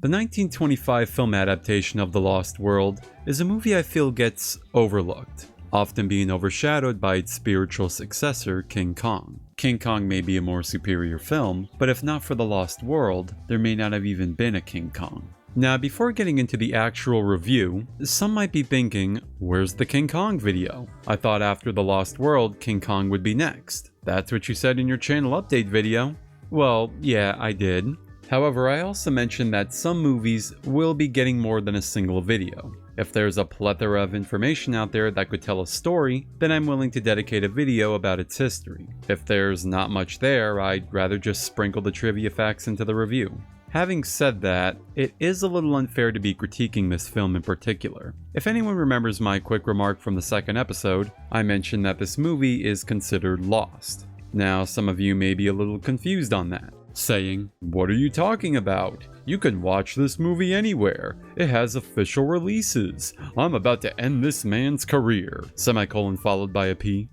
The 1925 film adaptation of The Lost World is a movie I feel gets overlooked, often being overshadowed by its spiritual successor, King Kong. King Kong may be a more superior film, but if not for The Lost World, there may not have even been a King Kong. Now, before getting into the actual review, some might be thinking, where's the King Kong video? I thought after The Lost World, King Kong would be next. That's what you said in your channel update video. Well, yeah, I did. However, I also mentioned that some movies will be getting more than a single video. If there's a plethora of information out there that could tell a story, then I'm willing to dedicate a video about its history. If there's not much there, I'd rather just sprinkle the trivia facts into the review. Having said that, it is a little unfair to be critiquing this film in particular. If anyone remembers my quick remark from the second episode, I mentioned that this movie is considered lost. Now, some of you may be a little confused on that, saying, "What are you talking about? You can watch this movie anywhere. It has official releases. I'm about to end this man's career," semicolon followed by a P.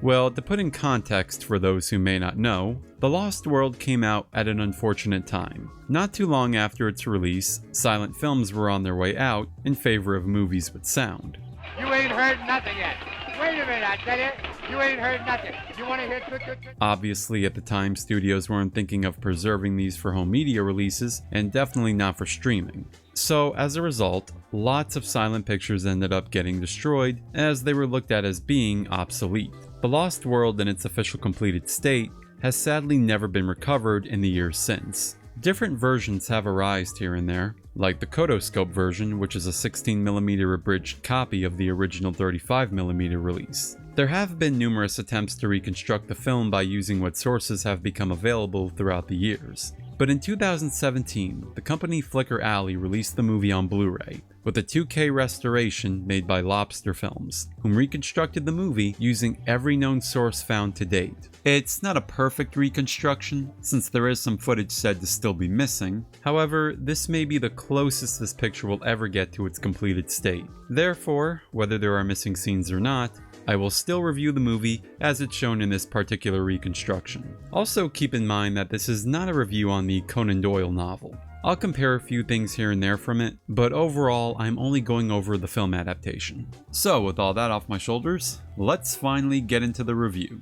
Well, to put in context for those who may not know, The Lost World came out at an unfortunate time. Not too long after its release, silent films were on their way out in favor of movies with sound. You ain't heard nothing yet. Wait a minute, I tell you. You ain't heard nothing. You want to hear? Obviously, at the time, studios weren't thinking of preserving these for home media releases, and definitely not for streaming. So, as a result, lots of silent pictures ended up getting destroyed as they were looked at as being obsolete. The Lost World in its official completed state has sadly never been recovered in the years since. Different versions have arisen here and there, like the Kotoscope version, which is a 16mm abridged copy of the original 35mm release. There have been numerous attempts to reconstruct the film by using what sources have become available throughout the years. But in 2017, the company Flicker Alley released the movie on Blu-ray, with a 2K restoration made by Lobster Films, whom reconstructed the movie using every known source found to date. It's not a perfect reconstruction, since there is some footage said to still be missing. However, this may be the closest this picture will ever get to its completed state. Therefore, whether there are missing scenes or not, I will still review the movie as it's shown in this particular reconstruction. Also keep in mind that this is not a review on the Conan Doyle novel. I'll compare a few things here and there from it, but overall I'm only going over the film adaptation. So with all that off my shoulders, let's finally get into the review.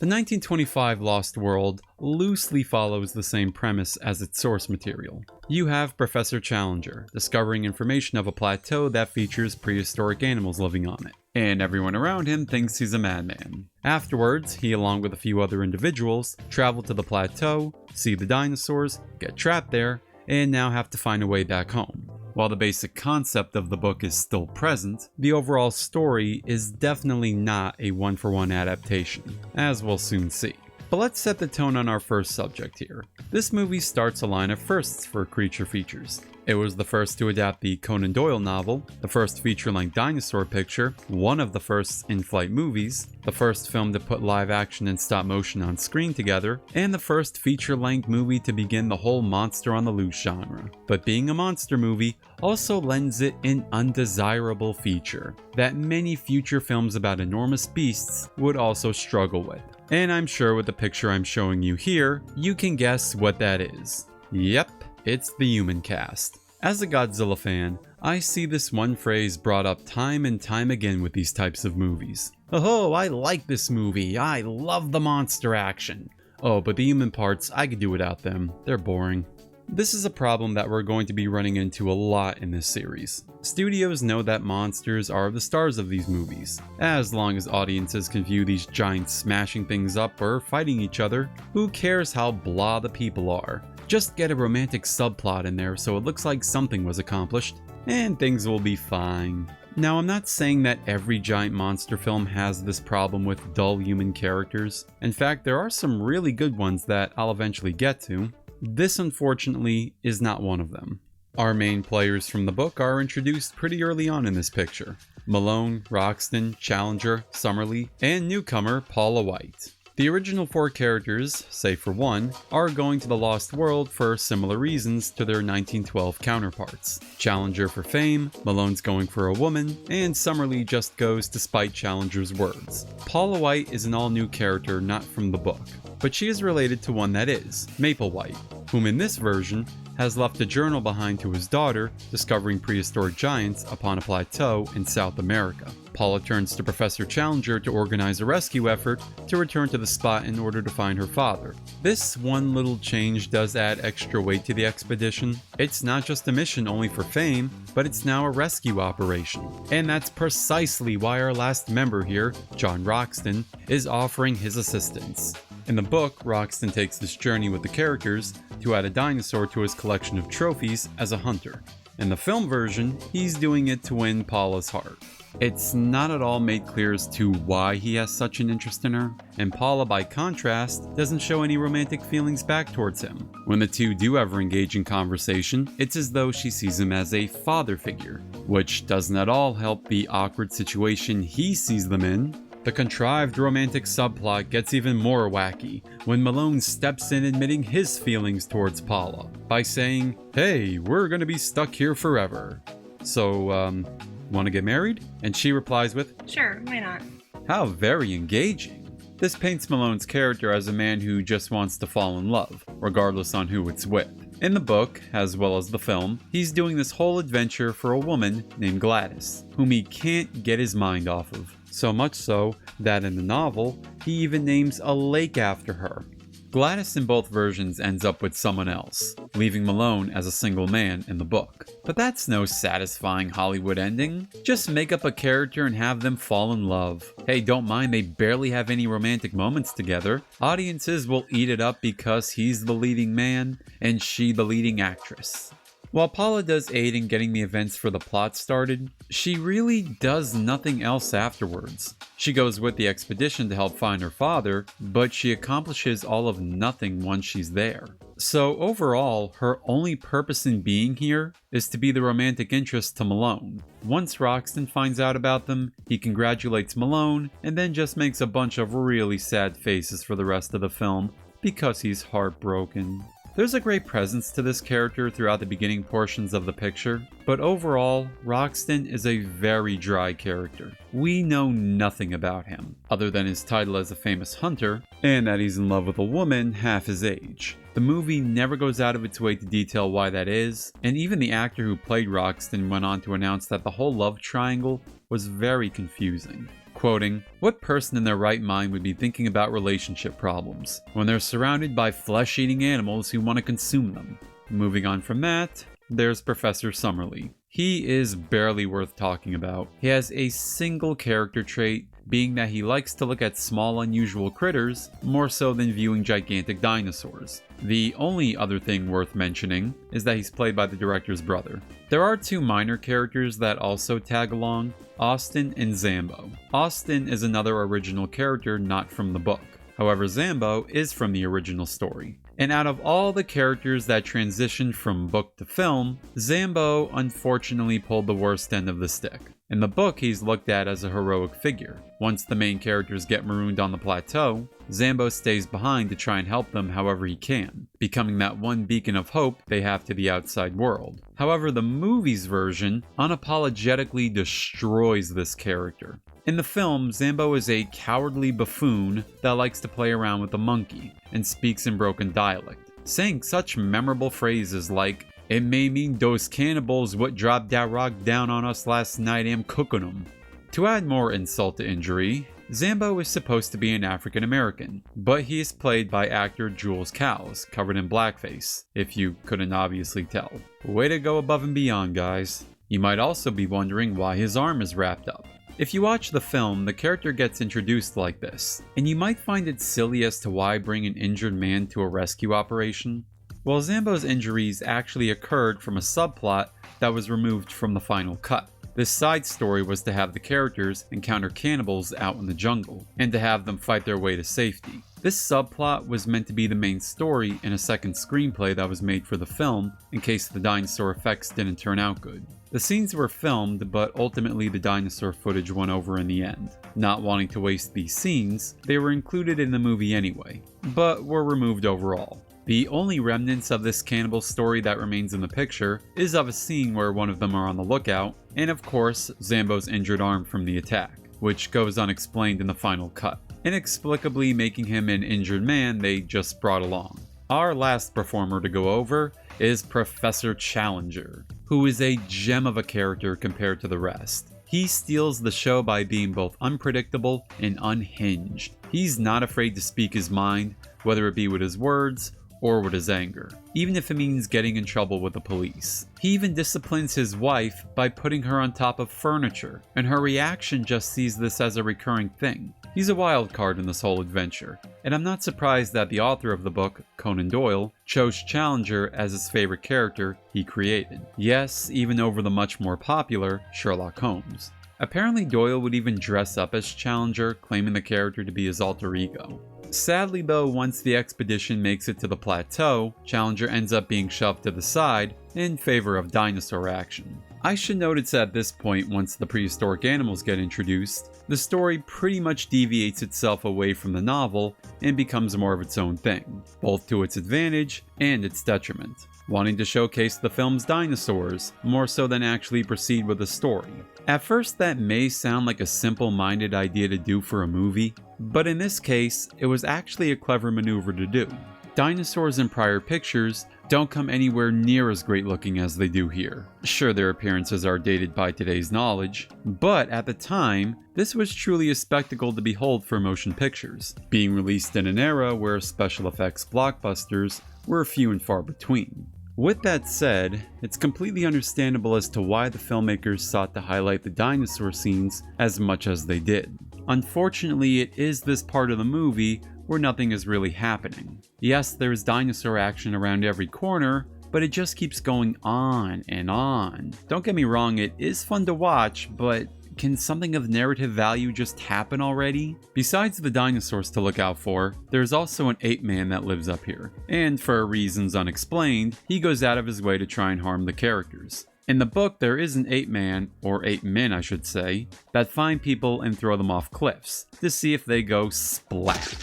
The 1925 Lost World loosely follows the same premise as its source material. You have Professor Challenger discovering information of a plateau that features prehistoric animals living on it, and everyone around him thinks he's a madman. Afterwards, he along with a few other individuals travel to the plateau, see the dinosaurs, get trapped there, and now have to find a way back home. While the basic concept of the book is still present, the overall story is definitely not a one-for-one adaptation, as we'll soon see. But let's set the tone on our first subject here. This movie starts a line of firsts for creature features. It was the first to adapt the Conan Doyle novel, the first feature-length dinosaur picture, one of the first in-flight movies, the first film to put live action and stop motion on screen together, and the first feature-length movie to begin the whole monster on the loose genre. But being a monster movie also lends it an undesirable feature that many future films about enormous beasts would also struggle with. And I'm sure with the picture I'm showing you here, you can guess what that is. Yep, it's the human cast. As a Godzilla fan, I see this one phrase brought up time and time again with these types of movies. Oh, I like this movie, I love the monster action. Oh, but the human parts, I could do without them, they're boring. This is a problem that we're going to be running into a lot in this series. Studios know that monsters are the stars of these movies. As long as audiences can view these giants smashing things up or fighting each other, who cares how blah the people are? Just get a romantic subplot in there so it looks like something was accomplished, and things will be fine. Now, I'm not saying that every giant monster film has this problem with dull human characters. In fact, there are some really good ones that I'll eventually get to. This, unfortunately, is not one of them. Our main players from the book are introduced pretty early on in this picture. Malone, Roxton, Challenger, Summerlee, and newcomer Paula White. The original 4 characters, save for one, are going to the Lost World for similar reasons to their 1912 counterparts. Challenger for fame, Malone's going for a woman, and Summerlee just goes to spite Challenger's words. Paula White is an all-new character not from the book, but she is related to one that is, Maple White, whom in this version has left a journal behind to his daughter, discovering prehistoric giants upon a plateau in South America. Paula turns to Professor Challenger to organize a rescue effort to return to the spot in order to find her father. This one little change does add extra weight to the expedition. It's not just a mission only for fame, but it's now a rescue operation. And that's precisely why our last member here, John Roxton, is offering his assistance. In the book, Roxton takes this journey with the characters to add a dinosaur to his collection of trophies as a hunter. In the film version, he's doing it to win Paula's heart. It's not at all made clear as to why he has such an interest in her, and Paula, by contrast, doesn't show any romantic feelings back towards him. When the two do ever engage in conversation, it's as though she sees him as a father figure, which doesn't at all help the awkward situation he sees them in. The contrived romantic subplot gets even more wacky when Malone steps in admitting his feelings towards Paula by saying, "Hey, we're gonna be stuck here forever. So, wanna get married?" And she replies with, "Sure, why not?" How very engaging. This paints Malone's character as a man who just wants to fall in love, regardless on who it's with. In the book, as well as the film, he's doing this whole adventure for a woman named Gladys, whom he can't get his mind off of. So much so that in the novel, he even names a lake after her. Gladys in both versions ends up with someone else, leaving Malone as a single man in the book. But that's no satisfying Hollywood ending. Just make up a character and have them fall in love. Hey, don't mind they barely have any romantic moments together. Audiences will eat it up because he's the leading man and she the leading actress. While Paula does aid in getting the events for the plot started, she really does nothing else afterwards. She goes with the expedition to help find her father, but she accomplishes all of nothing once she's there. So overall, her only purpose in being here is to be the romantic interest to Malone. Once Roxton finds out about them, he congratulates Malone and then just makes a bunch of really sad faces for the rest of the film because he's heartbroken. There's a great presence to this character throughout the beginning portions of the picture, but overall, Roxton is a very dry character. We know nothing about him, other than his title as a famous hunter, and that he's in love with a woman half his age. The movie never goes out of its way to detail why that is, and even the actor who played Roxton went on to announce that the whole love triangle was very confusing. Quoting, "What person in their right mind would be thinking about relationship problems when they're surrounded by flesh-eating animals who want to consume them?" Moving on from that, there's Professor Summerlee. He is barely worth talking about. He has a single character trait, being that he likes to look at small unusual critters more so than viewing gigantic dinosaurs. The only other thing worth mentioning is that he's played by the director's brother. There are two minor characters that also tag along, Austin and Zambo. Austin is another original character not from the book. However, Zambo is from the original story. And out of all the characters that transitioned from book to film, Zambo unfortunately pulled the worst end of the stick. In the book, he's looked at as a heroic figure. Once the main characters get marooned on the plateau, Zambo stays behind to try and help them however he can, becoming that one beacon of hope they have to the outside world. However, the movie's version unapologetically destroys this character. In the film, Zambo is a cowardly buffoon that likes to play around with a monkey and speaks in broken dialect, saying such memorable phrases like, "It may mean those cannibals what dropped that rock down on us last night am cooking 'em." To add more insult to injury, Zambo is supposed to be an African American, but he is played by actor Jules Cowles, covered in blackface, if you couldn't obviously tell. Way to go above and beyond, guys. You might also be wondering why his arm is wrapped up. If you watch the film, the character gets introduced like this, and you might find it silly as to why bring an injured man to a rescue operation. Well, Zambo's injuries actually occurred from a subplot that was removed from the final cut. This side story was to have the characters encounter cannibals out in the jungle, and to have them fight their way to safety. This subplot was meant to be the main story in a second screenplay that was made for the film in case the dinosaur effects didn't turn out good. The scenes were filmed, but ultimately the dinosaur footage won over in the end. Not wanting to waste these scenes, they were included in the movie anyway, but were removed overall. The only remnants of this cannibal story that remains in the picture is of a scene where one of them are on the lookout, and of course, Zambo's injured arm from the attack, which goes unexplained in the final cut, inexplicably making him an injured man they just brought along. Our last performer to go over is Professor Challenger, who is a gem of a character compared to the rest. He steals the show by being both unpredictable and unhinged. He's not afraid to speak his mind, whether it be with his words or with his anger, even if it means getting in trouble with the police. He even disciplines his wife by putting her on top of furniture, and her reaction just sees this as a recurring thing. He's a wild card in this whole adventure, and I'm not surprised that the author of the book, Conan Doyle, chose Challenger as his favorite character he created. Yes, even over the much more popular Sherlock Holmes. Apparently Doyle would even dress up as Challenger, claiming the character to be his alter ego. Sadly though, once the expedition makes it to the plateau, Challenger ends up being shoved to the side in favor of dinosaur action. I should note it's at this point, once the prehistoric animals get introduced, the story pretty much deviates itself away from the novel and becomes more of its own thing, both to its advantage and its detriment, wanting to showcase the film's dinosaurs more so than actually proceed with the story. At first that may sound like a simple-minded idea to do for a movie, but in this case, it was actually a clever maneuver to do. Dinosaurs in prior pictures don't come anywhere near as great looking as they do here. Sure, their appearances are dated by today's knowledge, but at the time, this was truly a spectacle to behold for motion pictures, being released in an era where special effects blockbusters were few and far between. With that said, it's completely understandable as to why the filmmakers sought to highlight the dinosaur scenes as much as they did. Unfortunately, it is this part of the movie where nothing is really happening. Yes, there's dinosaur action around every corner, but it just keeps going on and on. Don't get me wrong, it is fun to watch, but can something of narrative value just happen already? Besides the dinosaurs to look out for, there's also an ape man that lives up here, and for reasons unexplained, he goes out of his way to try and harm the characters. In the book, there is an ape man, or ape men I should say, that find people and throw them off cliffs to see if they go splat.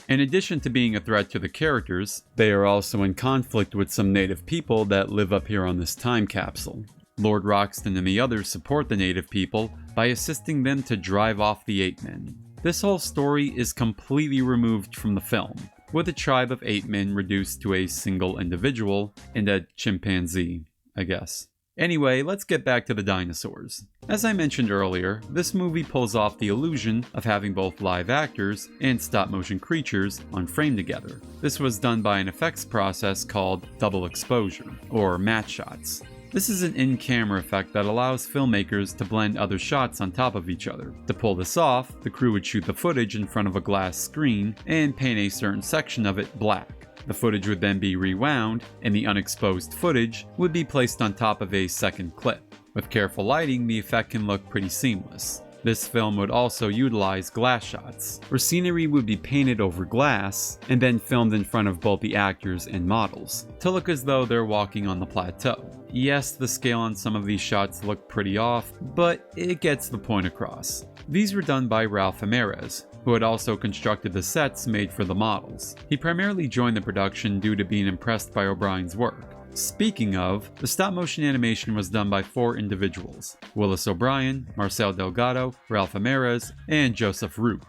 In addition to being a threat to the characters, they are also in conflict with some native people that live up here on this time capsule. Lord Roxton and the others support the native people by assisting them to drive off the ape men. This whole story is completely removed from the film, with a tribe of ape men reduced to a single individual and a chimpanzee, I guess. Anyway, let's get back to the dinosaurs. As I mentioned earlier, this movie pulls off the illusion of having both live actors and stop-motion creatures on frame together. This was done by an effects process called double exposure, or matte shots. This is an in-camera effect that allows filmmakers to blend other shots on top of each other. To pull this off, the crew would shoot the footage in front of a glass screen and paint a certain section of it black. The footage would then be rewound, and the unexposed footage would be placed on top of a second clip. With careful lighting, the effect can look pretty seamless. This film would also utilize glass shots, where scenery would be painted over glass and then filmed in front of both the actors and models, to look as though they're walking on the plateau. Yes, the scale on some of these shots look pretty off, but it gets the point across. These were done by Ralph Amirez, who had also constructed the sets made for the models. He primarily joined the production due to being impressed by O'Brien's work. Speaking of, the stop-motion animation was done by 4 individuals: Willis O'Brien, Marcel Delgado, Ralph Amirez, and Joseph Roop.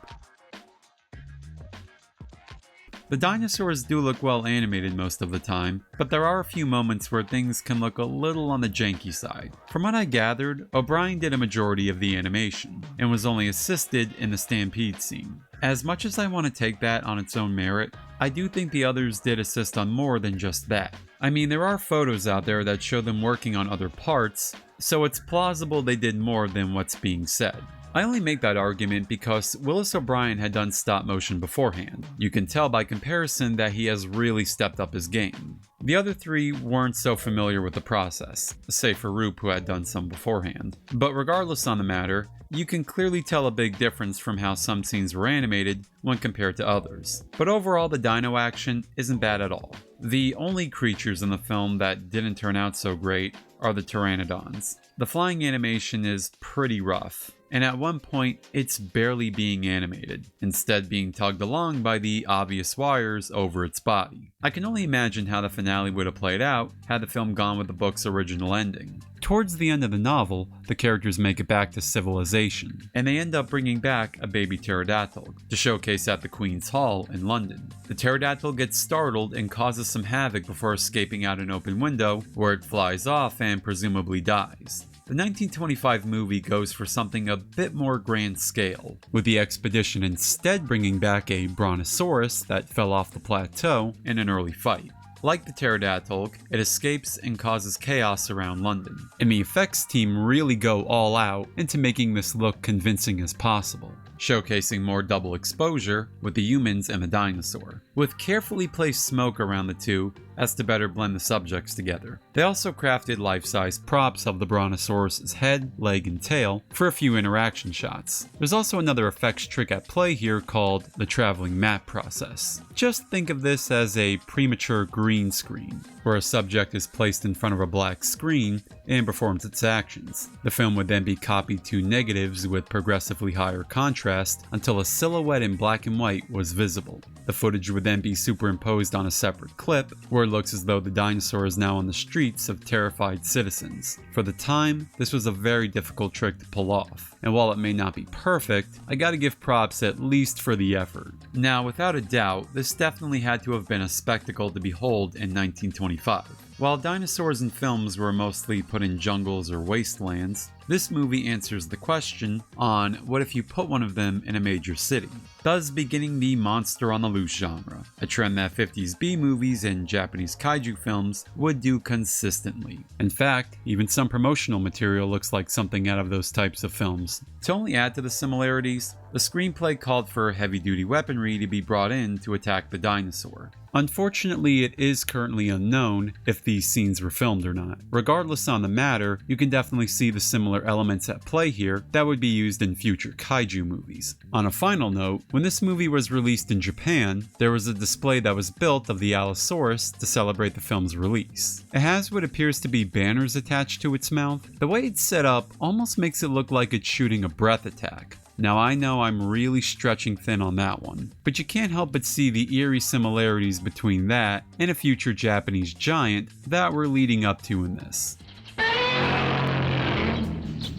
The dinosaurs do look well animated most of the time, but there are a few moments where things can look a little on the janky side. From what I gathered, O'Brien did a majority of the animation, and was only assisted in the stampede scene. As much as I want to take that on its own merit, I do think the others did assist on more than just that. I mean, there are photos out there that show them working on other parts, so it's plausible they did more than what's being said. I only make that argument because Willis O'Brien had done stop motion beforehand. You can tell by comparison that he has really stepped up his game. The other three weren't so familiar with the process, save for Roop who had done some beforehand. But regardless on the matter, you can clearly tell a big difference from how some scenes were animated when compared to others. But overall, the dino action isn't bad at all. The only creatures in the film that didn't turn out so great are the pteranodons. The flying animation is pretty rough, and at one point it's barely being animated, instead being tugged along by the obvious wires over its body. I can only imagine how the finale would have played out had the film gone with the book's original ending. Towards the end of the novel, the characters make it back to civilization, and they end up bringing back a baby pterodactyl to showcase at the Queen's Hall in London. The pterodactyl gets startled and causes some havoc before escaping out an open window, where it flies off and presumably dies. The 1925 movie goes for something a bit more grand scale, with the expedition instead bringing back a brontosaurus that fell off the plateau in an early fight. Like the pterodactyl, it escapes and causes chaos around London, and the effects team really go all out into making this look convincing as possible, showcasing more double exposure with the humans and the dinosaur, with carefully placed smoke around the two as to better blend the subjects together. They also crafted life-size props of the brontosaurus' head, leg, and tail for a few interaction shots. There's also another effects trick at play here called the traveling map process. Just think of this as a premature green screen, where a subject is placed in front of a black screen and performs its actions. The film would then be copied to negatives with progressively higher contrast until a silhouette in black and white was visible. The footage would then be superimposed on a separate clip, where it looks as though the dinosaur is now on the streets of terrified citizens. For the time, this was a very difficult trick to pull off, and while it may not be perfect, I gotta give props at least for the effort. Now, without a doubt, this definitely had to have been a spectacle to behold in 1925. While dinosaurs in films were mostly put in jungles or wastelands, this movie answers the question on what if you put one of them in a major city, thus beginning the monster on the loose genre, a trend that 50s B movies and Japanese kaiju films would do consistently. In fact, even some promotional material looks like something out of those types of films. To only add to the similarities, the screenplay called for heavy-duty weaponry to be brought in to attack the dinosaur. Unfortunately, it is currently unknown if these scenes were filmed or not. Regardless on the matter, you can definitely see the similar elements at play here that would be used in future kaiju movies. On a final note, when this movie was released in Japan, there was a display that was built of the Allosaurus to celebrate the film's release. It has what appears to be banners attached to its mouth. The way it's set up almost makes it look like it's shooting a breath attack. Now I know I'm really stretching thin on that one, but you can't help but see the eerie similarities between that and a future Japanese giant that we're leading up to in this.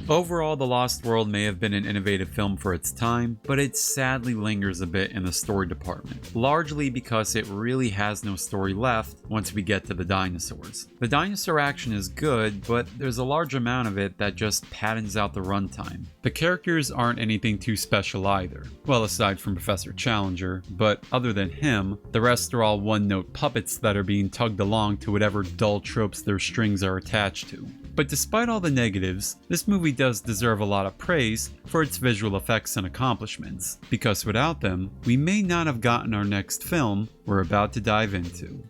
Overall, The Lost World may have been an innovative film for its time, but it sadly lingers a bit in the story department, largely because it really has no story left once we get to the dinosaurs. The dinosaur action is good, but there's a large amount of it that just paddens out the runtime. The characters aren't anything too special either, well aside from Professor Challenger, but other than him, the rest are all one-note puppets that are being tugged along to whatever dull tropes their strings are attached to. But despite all the negatives, this movie does deserve a lot of praise for its visual effects and accomplishments, because without them, we may not have gotten our next film we're about to dive into.